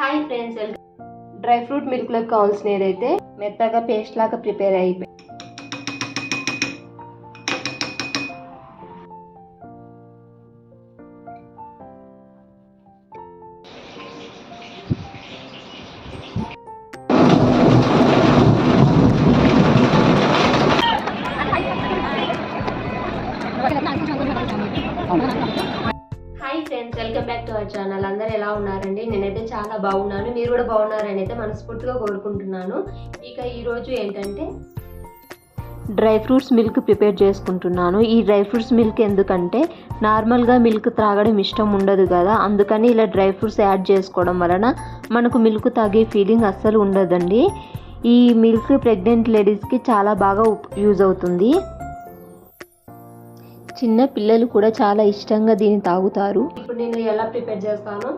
Hi friends, dry fruit మిల్క్లోకి కావాల్సిన ఏదైతే మెత్తగా పేస్ట్ లాగా ప్రిపేర్ అయిపోయి hi friends, welcome back to our channel. అందరూ ఎలా ఉన్నారండి? నేనైతే చాలా బాగున్నాను. మీరు కూడా బాగున్నారని అయితే మనస్ఫూర్తిగా కోరుకుంటున్నాను. ఇక ఈరోజు ఏంటంటే డ్రై ఫ్రూట్స్ మిల్క్ ప్రిపేర్ చేసుకుంటున్నాను. ఈ డ్రై ఫ్రూట్స్ మిల్క్ ఎందుకంటే నార్మల్గా మిల్క్ త్రాగడం ఇష్టం ఉండదు కదా, అందుకని ఇలా డ్రై ఫ్రూట్స్ యాడ్ చేసుకోవడం వలన మనకు మిల్క్ తాగే ఫీలింగ్ అస్సలు ఉండదండి. ఈ మిల్క్ ప్రెగ్నెంట్ లేడీస్కి చాలా బాగా యూజ్ అవుతుంది. చిన్న పిల్లలు కూడా చాలా ఇష్టంగా దీన్ని తాగుతారు. ఇప్పుడు నేను ఎలా ప్రిపేర్ చేస్తానో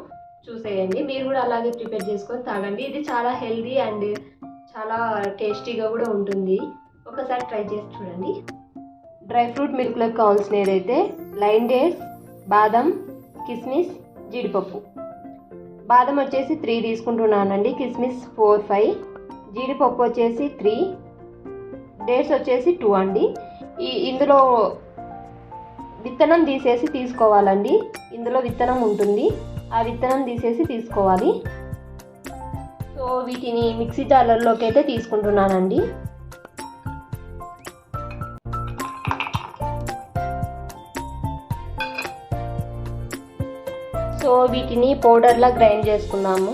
చూసేయండి. మీరు కూడా అలాగే ప్రిపేర్ చేసుకొని తాగండి. ఇది చాలా హెల్దీ అండ్ చాలా టేస్టీగా కూడా ఉంటుంది. ఒకసారి ట్రై చేసి చూడండి. డ్రై ఫ్రూట్ మిల్క్లోకి కావాల్సిన ఏదైతే లైన్ డేట్స్, బాదం, కిస్మిస్, జీడిపప్పు. బాదం వచ్చేసి 3 తీసుకుంటున్నానండి, కిస్మిస్ 4, 5, జీడిపప్పు వచ్చేసి 3, డేట్స్ వచ్చేసి 2 అండి. ఇందులో విత్తనం తీసేసి తీసుకోవాలండి. ఇందులో విత్తనం ఉంటుంది, ఆ విత్తనం తీసేసి తీసుకోవాలి. సో వీటిని మిక్సీ జార్లోకి అయితే తీసుకుంటున్నానండి. సో వీటిని పౌడర్లా గ్రైండ్ చేసుకుందాము.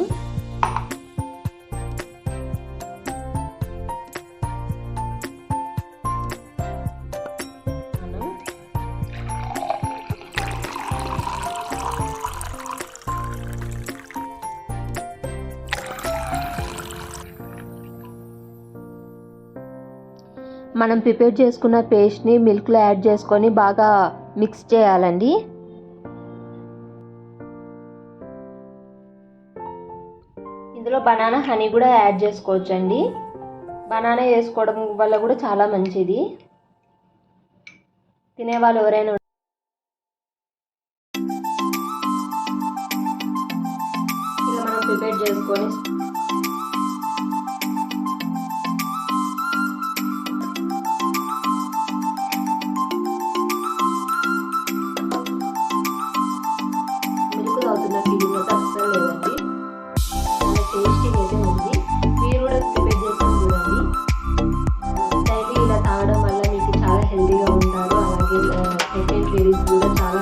మనం ప్రిపేర్ చేసుకున్న పేస్ట్ని మిల్క్లో యాడ్ చేసుకొని బాగా మిక్స్ చేయాలండి. ఇందులో బనానా హనీ కూడా యాడ్ చేసుకోవచ్చండి. బనానా వేసుకోవడం వల్ల కూడా చాలా మంచిది. తినేవాళ్ళు ఎవరైనా ఇలా మనం ప్రిపేర్ చేసుకొని అవుతున్న ఫీలింగ్ అయితే అస్సలు లేదండి. చాలా టేస్టీగా అయితే ఉంది. మీరు కూడా ప్రిపేర్ చేసుకొని చూడండి. డైలీ ఇలా తాగడం వల్ల మీకు చాలా హెల్తీగా ఉంటారు. అలాగే ప్రెగ్నెంట్ లేడీస్ కూడా చాలా,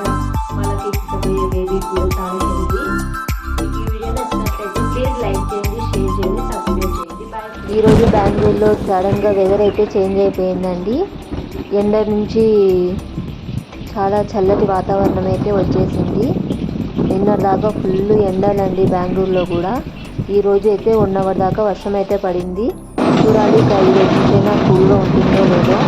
వాళ్ళకి పుట్టబోయే బేబీస్ కూడా చాలా హెల్తీ. మీకు ఈ వీడియో నచ్చినట్లయితే ప్లీజ్ లైక్ చేయండి, షేర్ చేయండి, సబ్స్క్రైబ్ చేయండి. బాయ్. ఈరోజు బెంగళూరులో సడన్గా వెదర్ అయితే చేంజ్ అయిపోయిందండి. ఎండ నుంచి చాలా చల్లటి వాతావరణం అయితే వచ్చేసింది. నిన్నటిదాకా ఫుల్ ఎండలండి బెంగళూరులో కూడా. ఈరోజు అయితే 1 అవర్ దాకా వర్షం అయితే పడింది. చూడాలి ఇక ఈ రోజు నుంచైనా కూల్గా ఉంటుందో లేదో.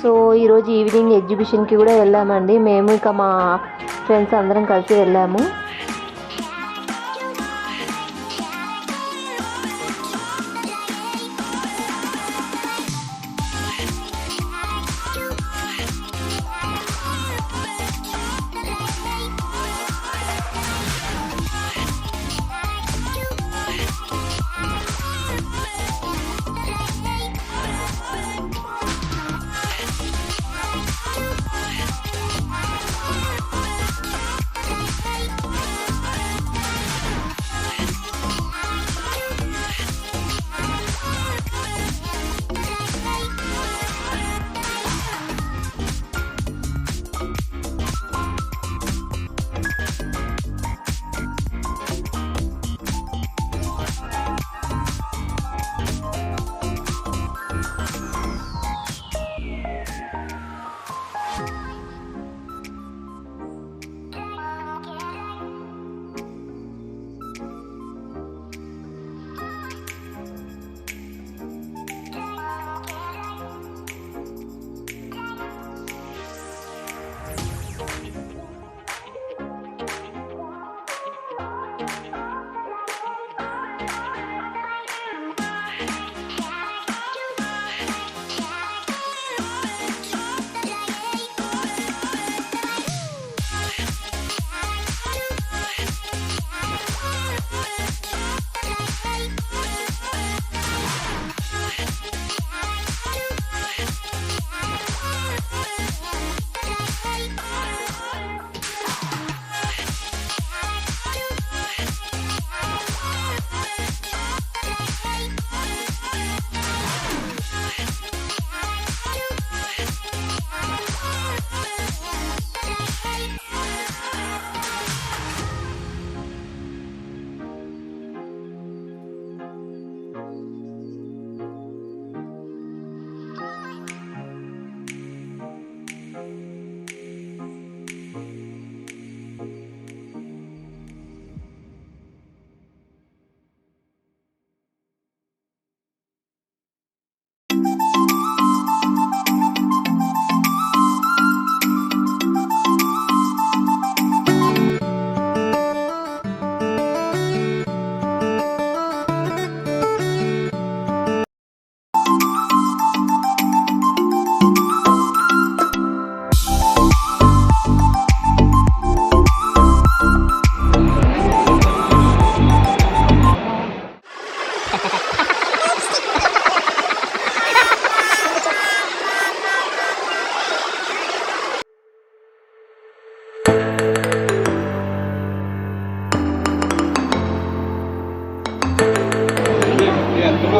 సో ఈరోజు ఈవినింగ్ ఎగ్జిబిషన్కి కూడా వెళ్ళామండి. మేము ఇక మా ఫ్రెండ్స్ అందరం కలిసి వెళ్ళాము.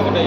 ఒకటే